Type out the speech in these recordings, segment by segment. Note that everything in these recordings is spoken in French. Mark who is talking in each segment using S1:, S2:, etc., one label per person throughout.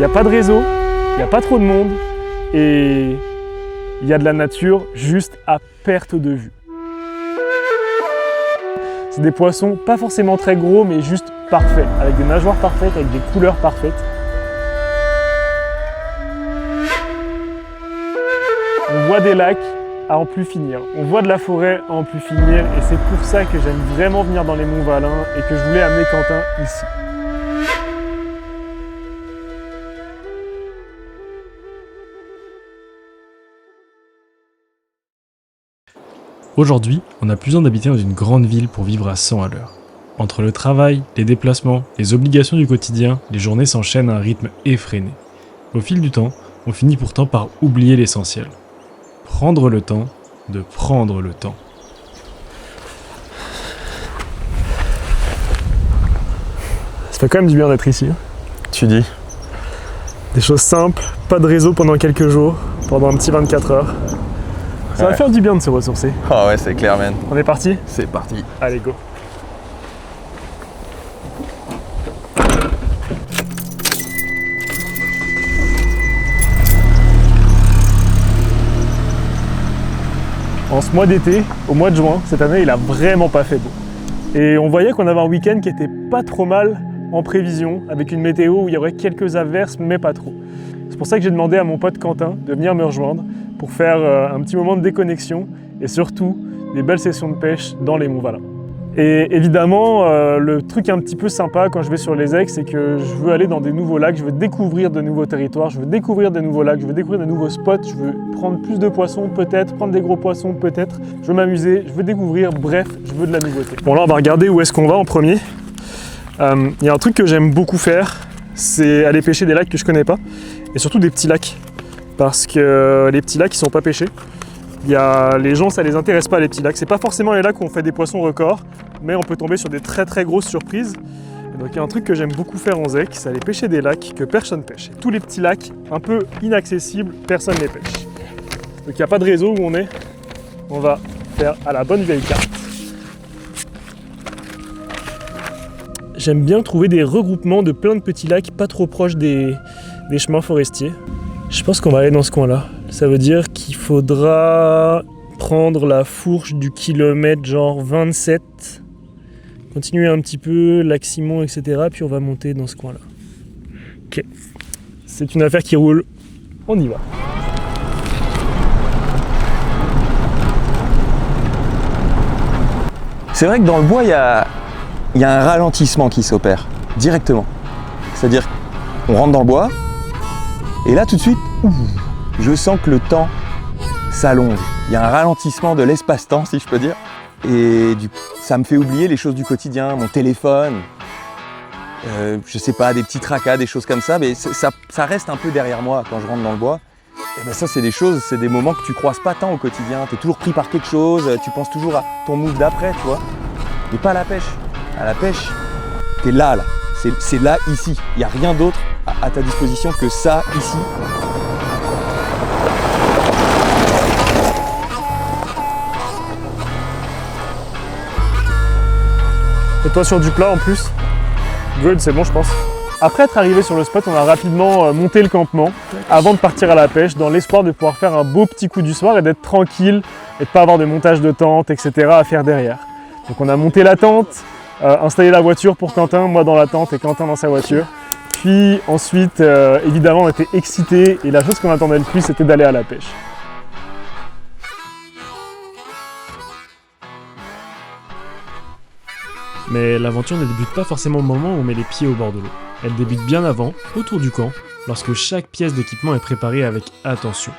S1: n'y a pas de réseau, il n'y a pas trop de monde et il y a de la nature juste à perte de vue. C'est des poissons pas forcément très gros mais juste parfaits, avec des nageoires parfaites, avec des couleurs parfaites. On voit des lacs à en plus finir, on voit de la forêt à en plus finir et c'est pour ça que j'aime vraiment venir dans les Monts Valin et que je voulais amener Quentin ici.
S2: Aujourd'hui, on n'a plus besoin d'habiter dans une grande ville pour vivre à 100 à l'heure. Entre le travail, les déplacements, les obligations du quotidien, les journées s'enchaînent à un rythme effréné. Au fil du temps, on finit pourtant par oublier l'essentiel. Prendre le temps de prendre le temps.
S1: Ça fait quand même du bien d'être ici.
S3: Tu dis?
S1: Des choses simples, pas de réseau pendant quelques jours, pendant un petit 24 heures. Ça va faire du bien de se ressourcer.
S3: Oh ouais, c'est clair, man.
S1: On est parti?
S3: C'est parti.
S1: Allez, go. En ce mois d'été, au mois de juin, cette année, il a vraiment pas fait beau. Et on voyait qu'on avait un week-end qui était pas trop mal en prévision, avec une météo où il y aurait quelques averses, mais pas trop. C'est pour ça que j'ai demandé à mon pote Quentin de venir me rejoindre pour faire un petit moment de déconnexion et surtout des belles sessions de pêche dans les Monts Valin. Et évidemment, le truc un petit peu sympa quand je vais sur les Aigues, c'est que je veux aller dans des nouveaux lacs, je veux découvrir de nouveaux territoires, je veux découvrir de nouveaux lacs, je veux découvrir de nouveaux spots, je veux prendre plus de poissons peut-être, prendre des gros poissons peut-être, je veux m'amuser, je veux découvrir, bref, je veux de la nouveauté. Bon là on va regarder où est-ce qu'on va en premier. Il y a un truc que j'aime beaucoup faire, c'est aller pêcher des lacs que je connais pas, et surtout des petits lacs, parce que les petits lacs ils sont pas pêchés. Les gens, ça les intéresse pas les petits lacs. C'est pas forcément les lacs où on fait des poissons records, mais on peut tomber sur des très très grosses surprises. Et donc il y a un truc que j'aime beaucoup faire en zec, c'est aller pêcher des lacs que personne pêche. Et tous les petits lacs un peu inaccessibles, personne les pêche. Donc il n'y a pas de réseau où on est. On va faire à la bonne vieille carte. J'aime bien trouver des regroupements de plein de petits lacs pas trop proches des chemins forestiers. Je pense qu'on va aller dans ce coin-là. Ça veut dire qu'il faudra prendre la fourche du kilomètre genre 27, continuer un petit peu, lac Simon, etc. Puis on va monter dans ce coin-là. Ok, c'est une affaire qui roule, on y va.
S3: C'est vrai que dans le bois, il y a un ralentissement qui s'opère directement. C'est-à-dire qu'on rentre dans le bois, et là tout de suite, je sens que le temps s'allonge. Il y a un ralentissement de l'espace-temps, si je peux dire. Et ça me fait oublier les choses du quotidien, mon téléphone, je sais pas, des petits tracas, des choses comme ça. Mais ça reste un peu derrière moi quand je rentre dans le bois. Et ben ça, c'est des choses, c'est des moments que tu croises pas tant au quotidien. Tu es toujours pris par quelque chose, tu penses toujours à ton move d'après, tu vois. Mais pas à la pêche. À la pêche, tu es là. C'est là, ici. Il n'y a rien d'autre à ta disposition que ça, ici.
S1: Et toi sur du plat en plus. Good, c'est bon je pense. Après être arrivé sur le spot, on a rapidement monté le campement avant de partir à la pêche dans l'espoir de pouvoir faire un beau petit coup du soir et d'être tranquille et de pas avoir de montage de tente, etc. à faire derrière. Donc on a monté la tente, installé la voiture pour Quentin, moi dans la tente et Quentin dans sa voiture. Puis ensuite, évidemment, on était excités et la chose qu'on attendait le plus, c'était d'aller à la pêche.
S2: Mais l'aventure ne débute pas forcément au moment où on met les pieds au bord de l'eau. Elle débute bien avant, autour du camp, lorsque chaque pièce d'équipement est préparée avec attention.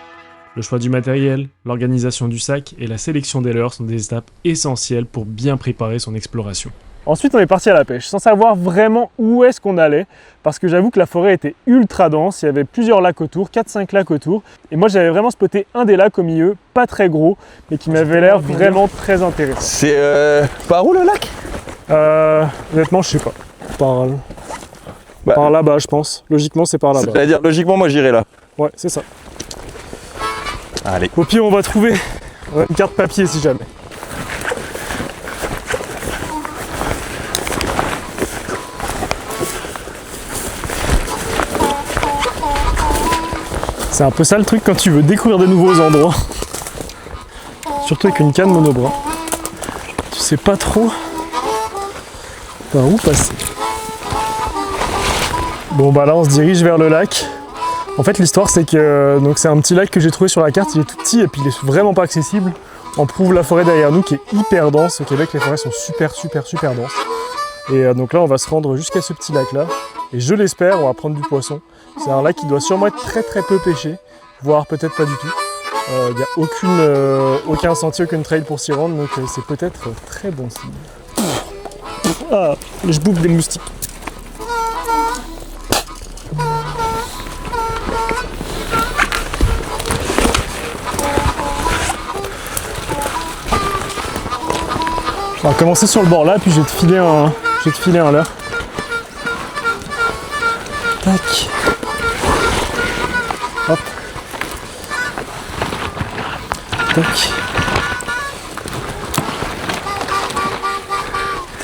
S2: Le choix du matériel, l'organisation du sac et la sélection des leurres sont des étapes essentielles pour bien préparer son exploration.
S1: Ensuite, on est parti à la pêche, sans savoir vraiment où est-ce qu'on allait, parce que j'avoue que la forêt était ultra dense, il y avait plusieurs lacs autour, 4-5 lacs autour, et moi j'avais vraiment spoté un des lacs au milieu, pas très gros, mais qui m'avait l'air vraiment très intéressant.
S3: C'est par où le lac?
S1: Honnêtement, je sais pas. Par là-bas, je pense. Logiquement, c'est par là-bas.
S3: C'est-à-dire, logiquement, moi j'irai là.
S1: Ouais, c'est ça.
S3: Allez.
S1: Au pire, on va trouver une carte papier si jamais. C'est un peu ça le truc quand tu veux découvrir de nouveaux endroits. Surtout avec une canne monobras. Tu sais pas trop par où passer. Bon bah là on se dirige vers le lac. En fait l'histoire c'est que donc c'est un petit lac que j'ai trouvé sur la carte, il est tout petit et puis il est vraiment pas accessible. On prouve la forêt derrière nous qui est hyper dense. Au Québec les forêts sont super denses. Et donc là on va se rendre jusqu'à ce petit lac là. Et je l'espère on va prendre du poisson. C'est un lac qui doit sûrement être très peu pêché, voire peut-être pas du tout. Il n'y a aucun sentier, aucune trail pour s'y rendre, donc c'est peut-être très bon signe. Ah, je bouffe des moustiques. On va commencer sur le bord là, puis je vais te filer un leurre. Tac. Hop. Tac.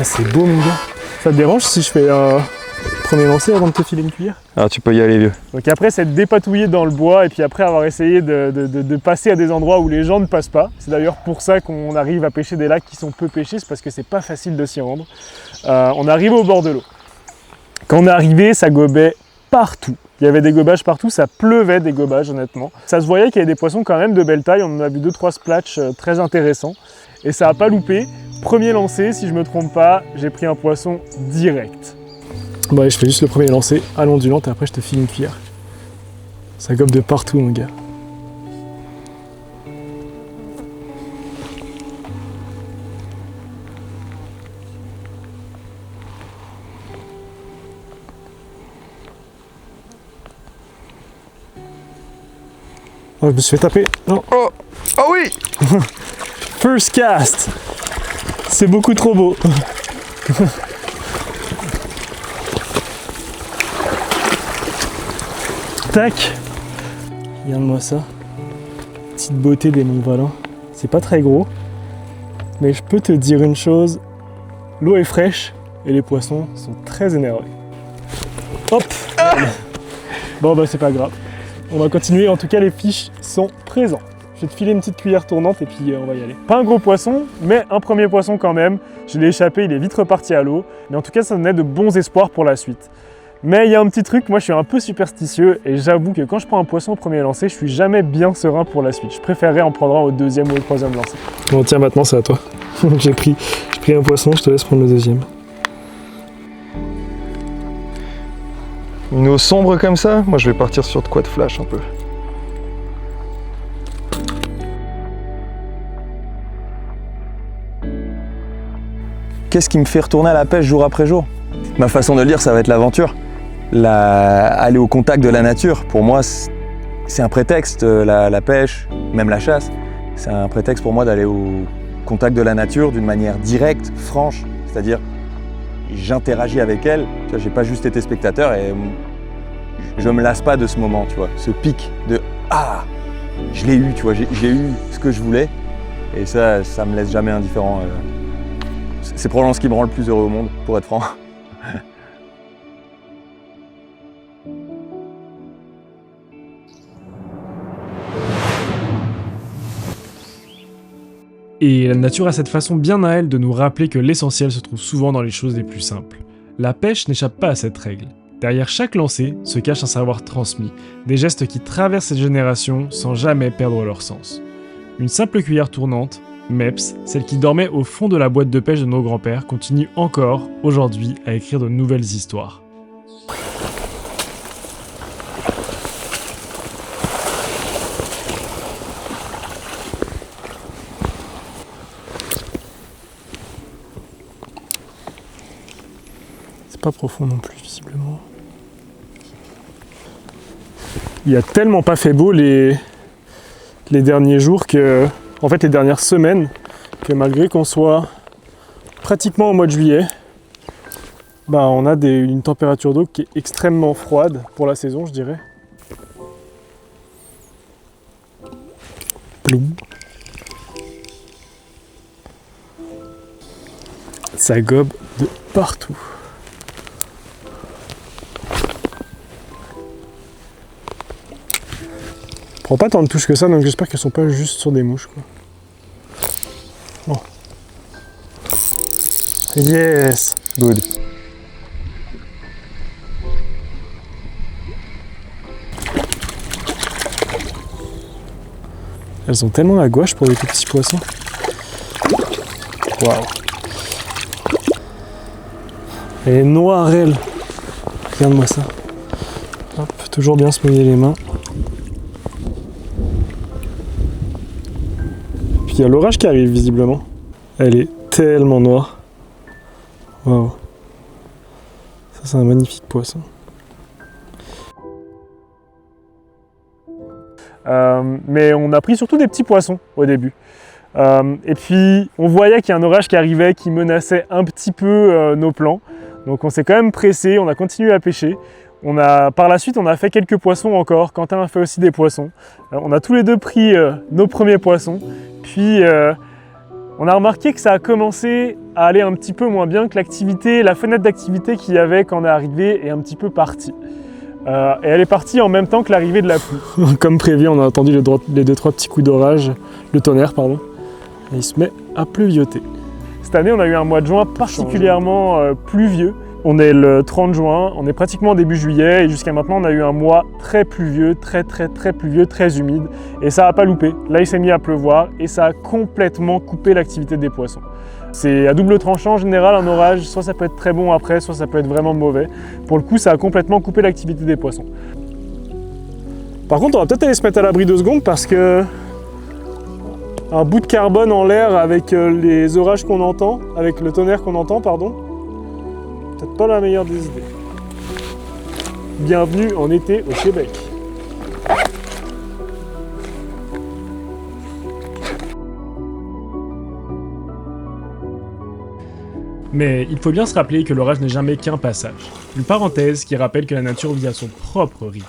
S1: C'est beau mon gars. Ça te dérange si je fais un premier lancer avant de te filer une cuillère?
S3: Alors tu peux y aller vieux.
S1: Donc après c'est de dépatouiller dans le bois et puis après avoir essayé de passer à des endroits où les gens ne passent pas. C'est d'ailleurs pour ça qu'on arrive à pêcher des lacs qui sont peu pêchés, c'est parce que c'est pas facile de s'y rendre. On arrive au bord de l'eau. Quand on est arrivé, ça gobait partout. Il y avait des gobages partout, ça pleuvait des gobages honnêtement. Ça se voyait qu'il y avait des poissons quand même de belle taille, on en a vu 2-3 splatchs très intéressants. Et ça n'a pas loupé. Premier lancer, si je me trompe pas, j'ai pris un poisson direct. Bon allez, je fais juste le premier lancer à l'ondulante et après je te file une cuillère. Ça gobe de partout mon gars. Oh, je me suis fait taper. Non.
S3: Oh, oh oui.
S1: First cast. C'est beaucoup trop beau. Tac. Regarde-moi ça. Petite beauté des Monts Valin. C'est pas très gros. Mais je peux te dire une chose. L'eau est fraîche et les poissons sont très énervés. Hop. Bon bah c'est pas grave. On va continuer, en tout cas les fiches sont présents. Je vais te filer une petite cuillère tournante et puis on va y aller. Pas un gros poisson, mais un premier poisson quand même. Je l'ai échappé, il est vite reparti à l'eau. Mais en tout cas, ça donnait de bons espoirs pour la suite. Mais il y a un petit truc, moi je suis un peu superstitieux et j'avoue que quand je prends un poisson au premier lancer, je suis jamais bien serein pour la suite. Je préférerais en prendre un au deuxième ou au troisième lancer. Bon tiens, maintenant c'est à toi. J'ai pris un poisson, je te laisse prendre le deuxième.
S3: Une eau sombre comme ça, moi je vais partir sur de quoi de flash un peu. Qu'est-ce qui me fait retourner à la pêche jour après jour? Ma façon de le dire, ça va être l'aventure. Aller au contact de la nature, pour moi, c'est un prétexte. La pêche, même la chasse, c'est un prétexte pour moi d'aller au contact de la nature d'une manière directe, franche. C'est-à-dire, j'interagis avec elle. Tu vois, j'ai pas juste été spectateur et je me lasse pas de ce moment, tu vois. Ce pic de « Ah, je l'ai eu, tu vois, j'ai eu ce que je voulais. » Et ça me laisse jamais indifférent. C'est probablement ce qui me rend le plus heureux au monde, pour être franc.
S2: Et la nature a cette façon bien à elle de nous rappeler que l'essentiel se trouve souvent dans les choses les plus simples. La pêche n'échappe pas à cette règle. Derrière chaque lancer se cache un savoir transmis, des gestes qui traversent les générations sans jamais perdre leur sens. Une simple cuillère tournante, Meps, celle qui dormait au fond de la boîte de pêche de nos grands-pères, continue encore, aujourd'hui, à écrire de nouvelles histoires.
S1: C'est pas profond non plus, visiblement. Il a tellement pas fait beau les derniers jours que... En fait, les dernières semaines, que malgré qu'on soit pratiquement au mois de juillet, bah, on a une température d'eau qui est extrêmement froide pour la saison, je dirais. Ploum. Ça gobe de partout. Prends pas tant de touches que ça, donc j'espère qu'elles sont pas juste sur des mouches, quoi. Bon. Yes!
S3: Good.
S1: Elles ont tellement la gouache pour des tout petits poissons. Waouh! Elle est noire, elle. Regarde-moi ça. Hop, toujours bien se mouiller les mains. Puis il y a l'orage qui arrive visiblement. Elle est tellement noire. Waouh. Ça c'est un magnifique poisson. Mais on a pris surtout des petits poissons au début. Et puis on voyait qu'il y a un orage qui arrivait, qui menaçait un petit peu nos plans. Donc on s'est quand même pressé, on a continué à pêcher. Par la suite, on a fait quelques poissons encore. Quentin a fait aussi des poissons. On a tous les deux pris nos premiers poissons. Puis on a remarqué que ça a commencé à aller un petit peu moins bien, que l'activité, la fenêtre d'activité qu'il y avait quand on est arrivé est un petit peu partie. Et elle est partie en même temps que l'arrivée de la pluie. Comme prévu, on a entendu les 2-3 petits coups d'orage, le tonnerre pardon, et il se met à pleuvioter. Cette année, on a eu un mois de juin particulièrement pluvieux. On est le 30 juin, on est pratiquement début juillet et jusqu'à maintenant, on a eu un mois très pluvieux, très pluvieux, très humide. Et ça n'a pas loupé. Là, il s'est mis à pleuvoir et ça a complètement coupé l'activité des poissons. C'est à double tranchant en général, un orage, soit ça peut être très bon après, soit ça peut être vraiment mauvais. Pour le coup, ça a complètement coupé l'activité des poissons. Par contre, on va peut-être aller se mettre à l'abri 2 secondes parce que un bout de carbone en l'air avec les orages qu'on entend, avec le tonnerre qu'on entend, pardon, peut-être pas la meilleure des idées. Bienvenue en été au Québec.
S2: Mais il faut bien se rappeler que l'orage n'est jamais qu'un passage. Une parenthèse qui rappelle que la nature vit à son propre rythme.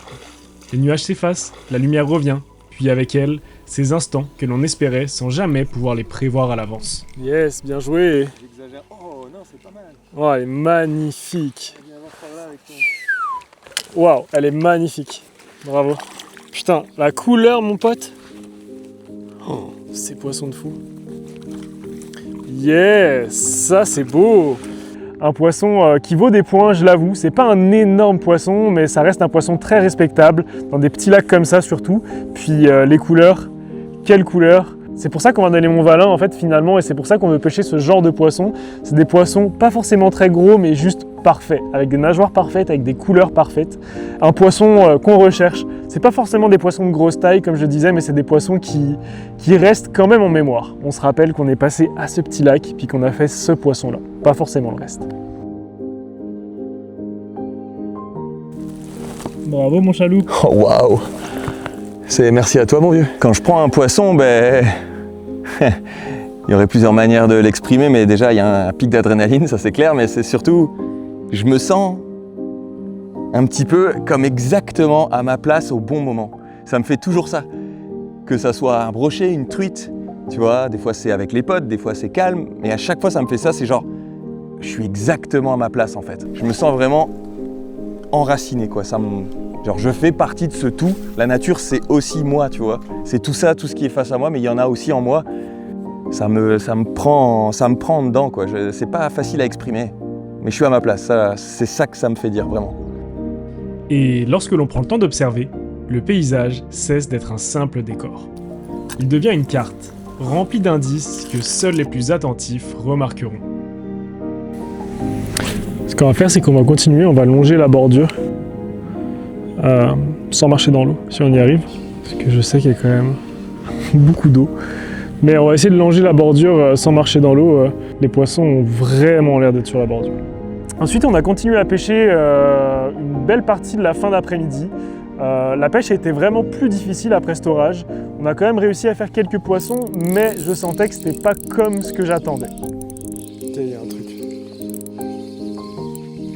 S2: Les nuages s'effacent, la lumière revient, puis avec elle, ces instants que l'on espérait sans jamais pouvoir les prévoir à l'avance.
S1: Yes, bien joué.
S3: J'exagère. Oh non, c'est pas mal.
S1: Oh, elle est magnifique. Waouh, elle est magnifique. Bravo. Putain, la couleur, mon pote. Oh, ces poissons de fou. Yes, ça c'est beau. Un poisson qui vaut des points, je l'avoue. C'est pas un énorme poisson, mais ça reste un poisson très respectable, dans des petits lacs comme ça surtout. Puis les couleurs, quelles couleurs. C'est pour ça qu'on va dans les Monts-Valin en fait finalement, et c'est pour ça qu'on veut pêcher ce genre de poissons. C'est des poissons pas forcément très gros, mais juste parfaits, avec des nageoires parfaites, avec des couleurs parfaites. Un poisson qu'on recherche. C'est pas forcément des poissons de grosse taille comme je disais, mais c'est des poissons qui restent quand même en mémoire. On se rappelle qu'on est passé à ce petit lac, puis qu'on a fait ce poisson-là, pas forcément le reste. Bravo mon chaloupe.
S3: Oh waouh. C'est merci à toi mon vieux. Quand je prends un poisson, ben il y aurait plusieurs manières de l'exprimer, mais déjà il y a un pic d'adrénaline, ça c'est clair, mais c'est surtout, je me sens un petit peu comme exactement à ma place au bon moment. Ça me fait toujours ça. Que ça soit un brochet, une truite, tu vois, des fois c'est avec les potes, des fois c'est calme, mais à chaque fois ça me fait ça, c'est genre, je suis exactement à ma place en fait. Je me sens vraiment enraciné quoi, genre je fais partie de ce tout. La nature c'est aussi moi, tu vois. C'est tout ça, tout ce qui est face à moi, mais il y en a aussi en moi. Ça me prend en dedans quoi. C'est pas facile à exprimer, mais je suis à ma place. C'est ça que ça me fait dire vraiment.
S2: Et lorsque l'on prend le temps d'observer, le paysage cesse d'être un simple décor. Il devient une carte, remplie d'indices que seuls les plus attentifs remarqueront.
S1: Ce qu'on va faire, c'est qu'on va continuer, on va longer la bordure sans marcher dans l'eau, si on y arrive, parce que je sais qu'il y a quand même beaucoup d'eau. Mais on va essayer de longer la bordure sans marcher dans l'eau. Les poissons ont vraiment l'air d'être sur la bordure. Ensuite, on a continué à pêcher une belle partie de la fin d'après-midi. La pêche a été vraiment plus difficile après cet orage. On a quand même réussi à faire quelques poissons, mais je sentais que c'était pas comme ce que j'attendais. Il y a un truc.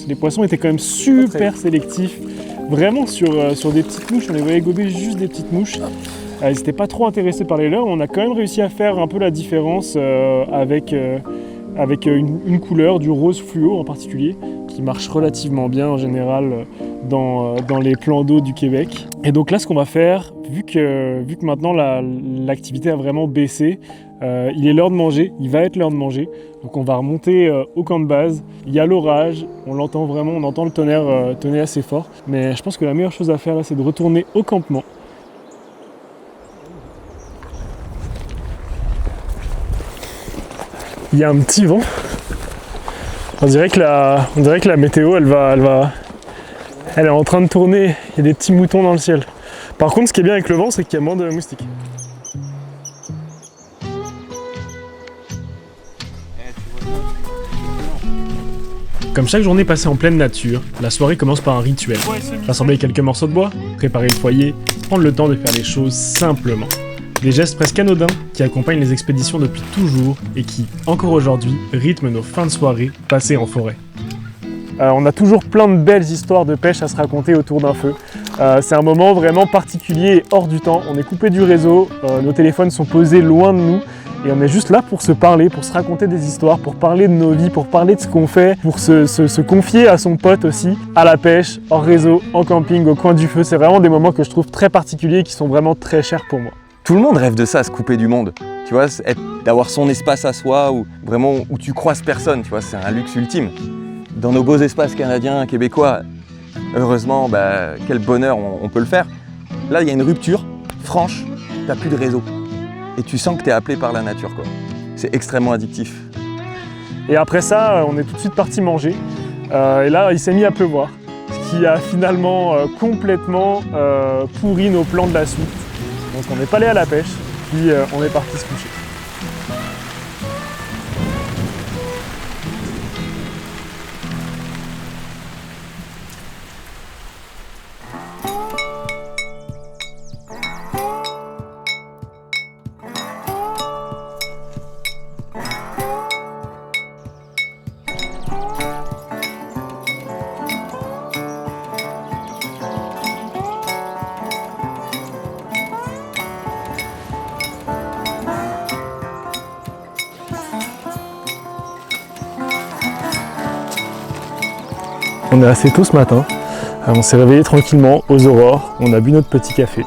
S1: Les poissons étaient quand même super sélectifs. Vraiment sur des petites mouches, on les voyait gober juste des petites mouches. Ils n'étaient pas trop intéressés par les leurs. On a quand même réussi à faire un peu la différence avec une couleur, du rose fluo en particulier, qui marche relativement bien en général dans les plans d'eau du Québec. Et donc là, ce qu'on va faire, vu que maintenant l'activité a vraiment baissé, il est l'heure de manger, il va être l'heure de manger. Donc on va remonter au camp de base. Il y a l'orage, on l'entend vraiment, on entend le tonnerre tonner assez fort. Mais je pense que la meilleure chose à faire là, c'est de retourner au campement. Il y a un petit vent. On dirait que la météo, elle est en train de tourner. Il y a des petits moutons dans le ciel. Par contre, ce qui est bien avec le vent, c'est qu'il y a moins de moustiques.
S2: Comme chaque journée passée en pleine nature, la soirée commence par un rituel. Rassembler quelques morceaux de bois, préparer le foyer, prendre le temps de faire les choses simplement. Des gestes presque anodins qui accompagnent les expéditions depuis toujours et qui, encore aujourd'hui, rythment nos fins de soirée passées en forêt.
S1: On a toujours plein de belles histoires de pêche à se raconter autour d'un feu. C'est un moment vraiment particulier et hors du temps. On est coupé du réseau, nos téléphones sont posés loin de nous et on est juste là pour se parler, pour se raconter des histoires, pour parler de nos vies, pour parler de ce qu'on fait, pour se confier à son pote aussi, à la pêche, hors réseau, en camping, au coin du feu. C'est vraiment des moments que je trouve très particuliers et qui sont vraiment très chers pour moi.
S3: Tout le monde rêve de ça, se couper du monde. Tu vois, d'avoir son espace à soi, où tu croises personne, tu vois, c'est un luxe ultime. Dans nos beaux espaces canadiens, québécois, heureusement, quel bonheur on peut le faire. Là, il y a une rupture franche, t'as plus de réseau. Et tu sens que t'es appelé par la nature, quoi. C'est extrêmement addictif.
S1: Et après ça, on est tout de suite parti manger. Et là, il s'est mis à pleuvoir, ce qui a finalement complètement pourri nos plans de la suite. Donc on n'est pas allé à la pêche, puis on est parti se coucher. On est assez tôt ce matin, on s'est réveillé tranquillement aux aurores, on a bu notre petit café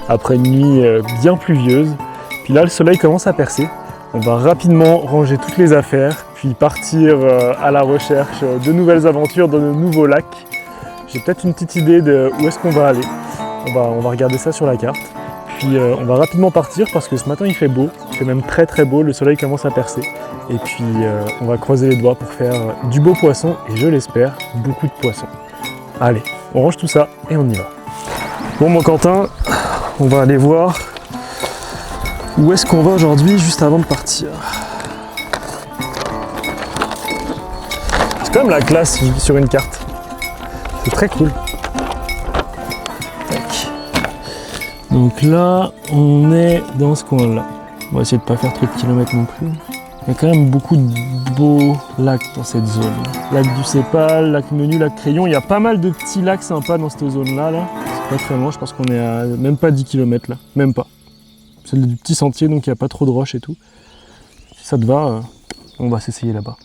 S1: après une nuit bien pluvieuse. Puis là le soleil commence à percer, on va rapidement ranger toutes les affaires puis partir à la recherche de nouvelles aventures dans de nouveaux lacs. J'ai peut-être une petite idée de où est-ce qu'on va aller, on va regarder ça sur la carte. Puis on va rapidement partir parce que ce matin il fait beau, il fait même très très beau, le soleil commence à percer. Et puis on va croiser les doigts pour faire du beau poisson et je l'espère, beaucoup de poissons. Allez, on range tout ça et on y va. Bon mon Quentin, on va aller voir où est-ce qu'on va aujourd'hui juste avant de partir. C'est quand même la classe sur une carte. C'est très cool. Tac. Donc là, on est dans ce coin-là. On va essayer de ne pas faire trop de kilomètres non plus. Il y a quand même beaucoup de beaux lacs dans cette zone. Lac du Sépal, lac Menu, lac Crayon. Il y a pas mal de petits lacs sympas dans cette zone-là. C'est pas très loin, je pense qu'on est à même pas 10 km là. Même pas. C'est du petit sentier, donc il n'y a pas trop de roches et tout. Si ça te va, on va s'essayer là-bas.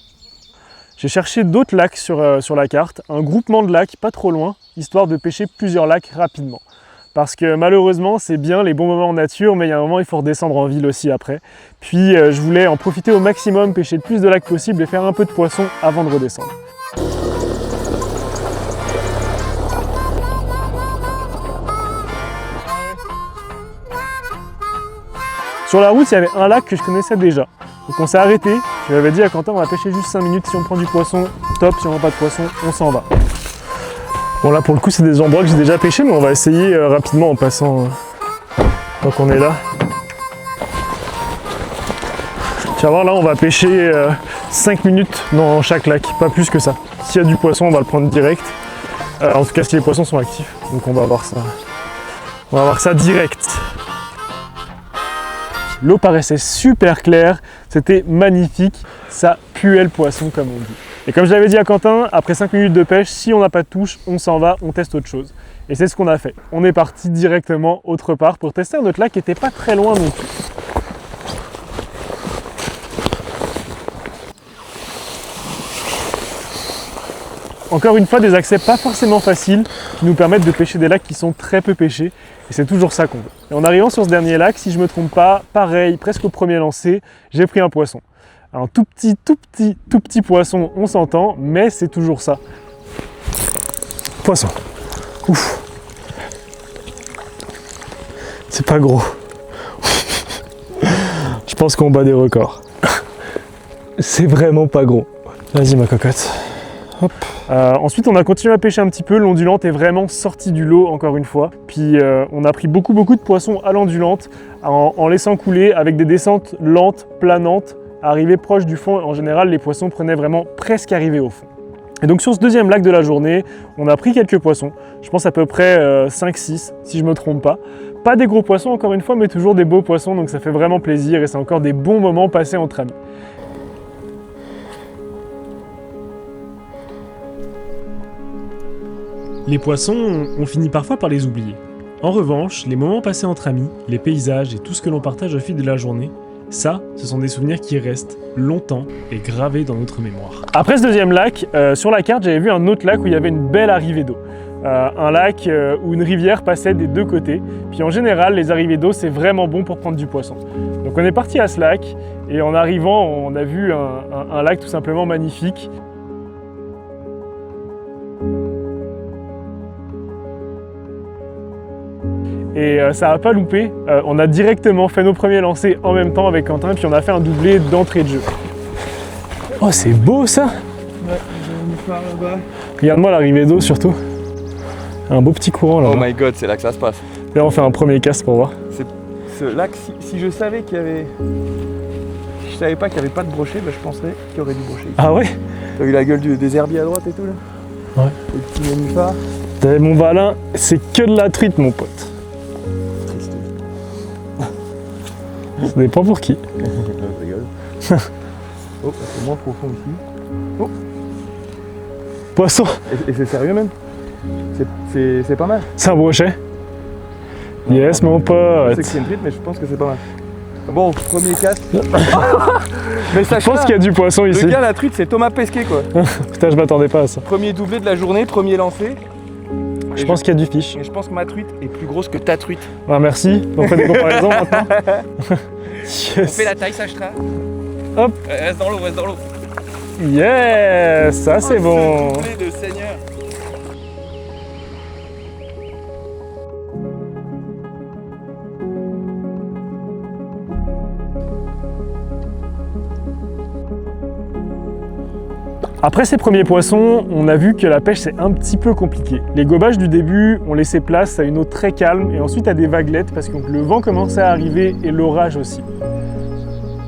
S1: J'ai cherché d'autres lacs sur la carte. Un groupement de lacs pas trop loin, histoire de pêcher plusieurs lacs rapidement. Parce que malheureusement, c'est bien les bons moments en nature, mais il y a un moment, il faut redescendre en ville aussi après. Puis je voulais en profiter au maximum, pêcher le plus de lacs possible et faire un peu de poisson avant de redescendre. Sur la route, il y avait un lac que je connaissais déjà. Donc on s'est arrêté. Je lui avais dit à Quentin, on va pêcher juste 5 minutes. Si on prend du poisson, top. Si on prend pas de poisson, on s'en va. Bon là pour le coup c'est des endroits que j'ai déjà pêché, mais on va essayer rapidement en passant tant qu'on est là. Tu vas voir là on va pêcher 5 minutes dans chaque lac, pas plus que ça. S'il y a du poisson on va le prendre direct. En tout cas si les poissons sont actifs, donc on va voir ça. On va voir ça direct. L'eau paraissait super claire, c'était magnifique, ça puait le poisson comme on dit. Et comme je l'avais dit à Quentin, après 5 minutes de pêche, si on n'a pas de touche, on s'en va, on teste autre chose. Et c'est ce qu'on a fait. On est parti directement autre part pour tester un autre lac qui n'était pas très loin non plus. Encore une fois, des accès pas forcément faciles qui nous permettent de pêcher des lacs qui sont très peu pêchés. Et c'est toujours ça qu'on veut. Et en arrivant sur ce dernier lac, si je me trompe pas, pareil, presque au premier lancer, j'ai pris un poisson. Un tout petit poisson, on s'entend, mais c'est toujours ça. Poisson. Ouf. C'est pas gros. Je pense qu'on bat des records. C'est vraiment pas gros. Vas-y ma cocotte. Hop. Ensuite on a continué à pêcher un petit peu, l'ondulante est vraiment sortie du lot encore une fois. Puis on a pris beaucoup de poissons à l'ondulante en laissant couler avec des descentes lentes, planantes, arriver proche du fond. En général les poissons prenaient vraiment presque arriver au fond. Et donc sur ce deuxième lac de la journée, on a pris quelques poissons, je pense à peu près 5-6 si je me trompe pas. Pas des gros poissons encore une fois, mais toujours des beaux poissons, donc ça fait vraiment plaisir et c'est encore des bons moments passés entre amis.
S2: Les poissons, on finit parfois par les oublier. En revanche, les moments passés entre amis, les paysages et tout ce que l'on partage au fil de la journée, ça, ce sont des souvenirs qui restent longtemps et gravés dans notre mémoire.
S1: Après ce deuxième lac, sur la carte, j'avais vu un autre lac où il y avait une belle arrivée d'eau. Un lac où une rivière passait des deux côtés. Puis en général, les arrivées d'eau, c'est vraiment bon pour prendre du poisson. Donc on est parti à ce lac et en arrivant, on a vu un lac tout simplement magnifique. Et ça n'a pas loupé, on a directement fait nos premiers lancers en même temps avec Quentin, puis on a fait un doublé d'entrée de jeu. Oh c'est beau ça!
S3: Ouais, j'ai une phare là-bas.
S1: Regarde-moi l'arrivée d'eau surtout. Un beau petit courant là.
S3: Oh my god, c'est là que ça se passe.
S1: Là on fait un premier cast pour voir.
S3: Ce lac, si je savais qu'il y avait... Si je savais pas qu'il n'y avait pas de brochet, bah, je penserais qu'il y aurait du brochet.
S1: Ah ouais?
S3: T'as vu la gueule des herbiers à droite et tout là?
S1: Ouais.
S3: Les petits nénuphars.
S1: Mon Valin, c'est que de la truite mon pote. Ça dépend pour qui.
S3: Je rigole. Oh, c'est moins profond ici. Oh.
S1: Poisson,
S3: Et c'est sérieux même. C'est pas mal.
S1: c'est un brochet. Yes mon
S3: Je
S1: pote.
S3: sais que c'est une truite, mais je pense que c'est pas mal. Bon, premier cast. Mais ça
S1: Je pense qu'il y a du poisson ici.
S3: Le gars, la truite, c'est Thomas Pesquet quoi.
S1: Putain, je m'attendais pas à ça.
S3: Premier doublé de la journée, premier lancé.
S1: Je pense qu'il y a du fish.
S3: Et je pense que ma truite est plus grosse que ta truite.
S1: Ah, merci. On fait des comparaisons maintenant.
S3: On
S1: Yes.
S3: fait la taille Sachtra.
S1: Hop.
S3: Reste dans l'eau, reste dans l'eau.
S1: Yes, ça c'est bon.
S3: Ce doublé de seigneur.
S1: Après ces premiers poissons, on a vu que la pêche c'est un petit peu compliqué. Les gobages du début ont laissé place à une eau très calme et ensuite à des vaguelettes parce que le vent commençait à arriver et l'orage aussi.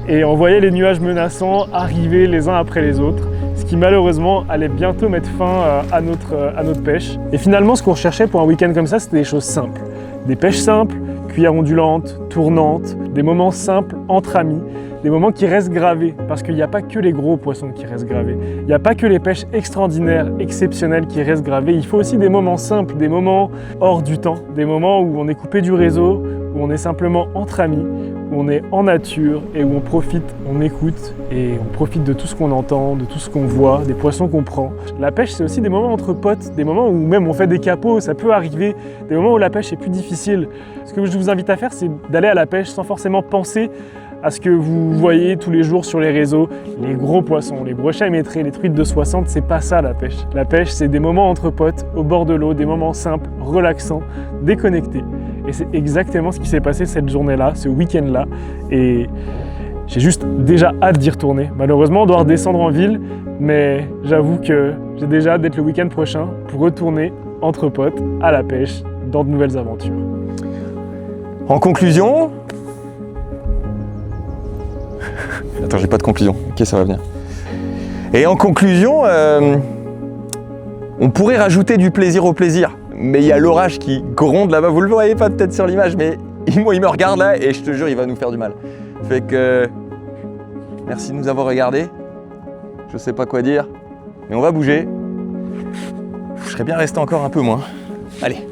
S1: Et on voyait les nuages menaçants arriver les uns après les autres, ce qui malheureusement allait bientôt mettre fin à notre pêche. Et finalement ce qu'on recherchait pour un week-end comme ça, c'était des choses simples. Des pêches simples, cuillères ondulantes, tournantes, des moments simples entre amis, des moments qui restent gravés, parce qu'il n'y a pas que les gros poissons qui restent gravés, il n'y a pas que les pêches extraordinaires, exceptionnelles qui restent gravées, il faut aussi des moments simples, des moments hors du temps, des moments où on est coupé du réseau, où on est simplement entre amis, où on est en nature et où on profite, on écoute et on profite de tout ce qu'on entend, de tout ce qu'on voit, des poissons qu'on prend. La pêche, c'est aussi des moments entre potes, des moments où même on fait des capots, ça peut arriver, des moments où la pêche est plus difficile. Ce que je vous invite à faire, c'est d'aller à la pêche sans forcément penser à ce que vous voyez tous les jours sur les réseaux, les gros poissons, les brochets émétrés, les truites de 60, c'est pas ça la pêche. La pêche, c'est des moments entre potes, au bord de l'eau, des moments simples, relaxants, déconnectés. Et c'est exactement ce qui s'est passé cette journée-là, ce week-end-là. Et j'ai juste déjà hâte d'y retourner. Malheureusement, on doit redescendre en ville, mais j'avoue que j'ai déjà hâte d'être le week-end prochain pour retourner entre potes, à la pêche, dans de nouvelles aventures.
S3: En conclusion... Attends, j'ai pas de conclusion. Ok, ça va venir. Et en conclusion, on pourrait rajouter du plaisir au plaisir. Mais il y a l'orage qui gronde là-bas. Vous le voyez pas peut-être sur l'image, mais il me regarde là et je te jure, il va nous faire du mal. Fait que... Merci de nous avoir regardés. Je sais pas quoi dire, mais on va bouger. Je serais bien resté encore un peu moins. Allez.